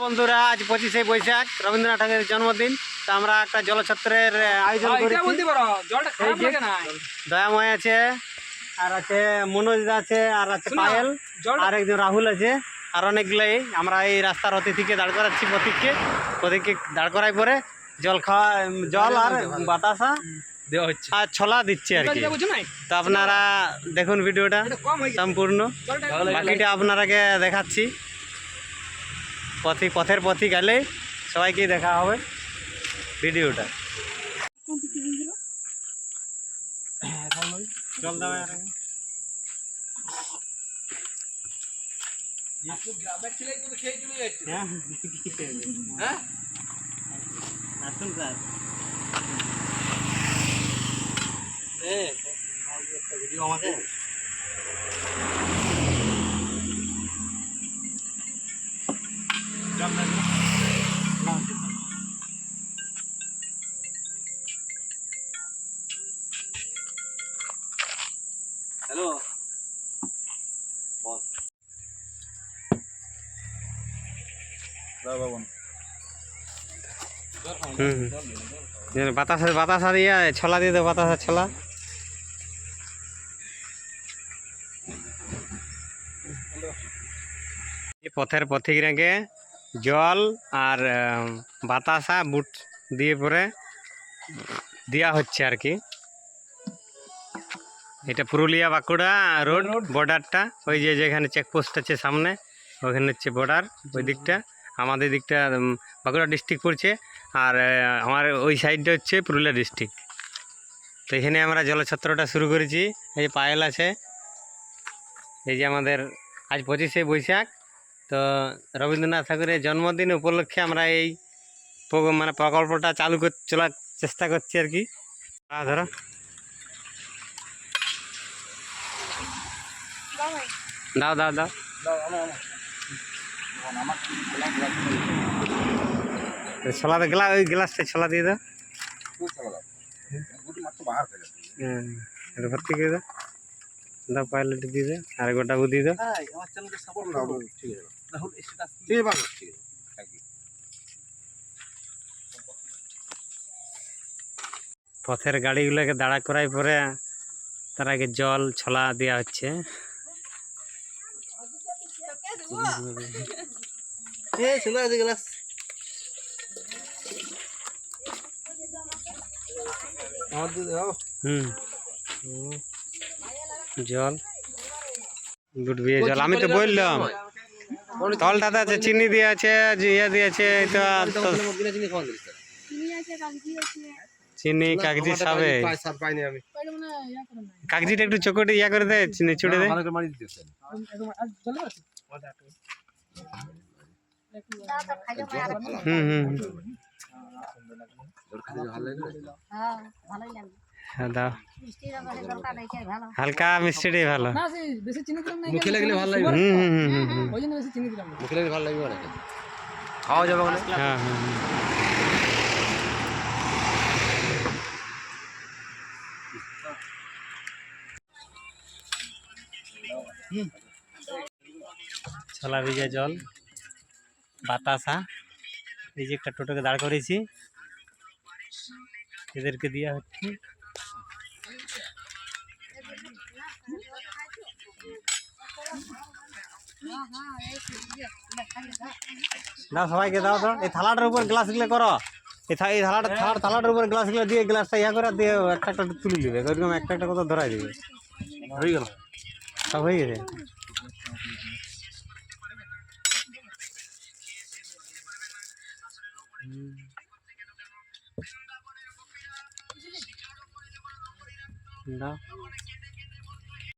বন্ধুরা, আজ 25শে বৈশাখ রবীন্দ্রনাথ ঠাকুরের জন্মদিন। তো আমরা একটা জলছত্রের আয়োজন করেছি। দয়াময় আছে, আর আছে মনোজ আছে, আর আছে পায়েল, আর একজন রাহুল আছে, আর অনেকগুলোই। আমরা এই রাস্তার অতিথিকে দাঁড় করাচ্ছি। প্রতীককে দাঁড় করাই পরে জল আর বাতাসা দেওয়া হচ্ছে আর ছলা দিচ্ছে আর কি। তো আপনারা দেখুন ভিডিওটা সম্পূর্ণ, বাকিটা আপনারাকে দেখাচ্ছি। পথের পথি গেলে সবাইকে দেখা হবে ভিডিওটা। জল দাও আসুন স্যার। ভিডিও আমাকে হ্যালো বাতাসা দিয়ে ছলা দিয়ে দেবো, বাতাসা ছলা। পথের পথিকরাকে জল আর বাতাসা বুট দিয়ে পরে দেওয়া হচ্ছে আর কি। এটা পুরুলিয়া বাঁকুড়া রোড বর্ডারটা, ওই যেখানে চেকপোস্ট আছে সামনে, ওখানে হচ্ছে বর্ডার। ওই দিকটা আমাদের দিকটা বাঁকুড়া ডিস্ট্রিক্ট পড়ছে, আর আমার ওই সাইডটা হচ্ছে পুরুলিয়া ডিস্ট্রিক্ট। তো এখানে আমরা জলছত্রটা শুরু করেছি। এই যে পায়েল আছে, এই যে আমাদের আজ 25শে বৈশাখ। তো রবীন্দ্রনাথ ঠাকুরের জন্মদিন উপলক্ষে আমরা এই প্রকল্পটা চালু চলার চেষ্টা করছি আর কি। ধরো দাও দাও দাও ছলাতে ওই গ্লাসটা ছলা দিয়ে দাও, ভর্তি করে দাও। দাও পাইলট দিয়ে দাও, আর গোটা দিয়ে দাও। পথের গাড়িগুলোকে দাঁড়া করাই পরে তার আগে জল ছলা দেওয়া হচ্ছে। জল গুটবিয়ে জল, আমি তো বললাম তলটাতে আছে, চিনি দিয়ে আছে, ইয়ে দিয়েছে, চিনি কাগজি সাবে। কাগজিটা একটু চোখটে ইয়া করে দেয়, চিনি ছুটে দেয়। দাও হালকা মিষ্টিটাই ভালো, মুখে লাগলে ভালো লাগবে। মুখে লাগলে ভালো লাগবে, খাওয়া যাবে। হ্যাঁ হ্যাঁ ছলা ভিজা জল বাতাসা। এই যে একটা টোটোকে দাঁড় করেছি, এদেরকে দেওয়া হচ্ছে। দাও সবাইকে দাও। তো এই থালাটার উপর গ্লাসগুলো করো, এই থালাটার উপর গ্লাসগুলো দিয়ে গ্লাসটা ইয়া করে দিয়ে একটা একটা তুলে দিবে। ওইরকম একটা একটা কথা ধরাই দিবে। হয়ে গেল, সব হয়ে গেছে। দাও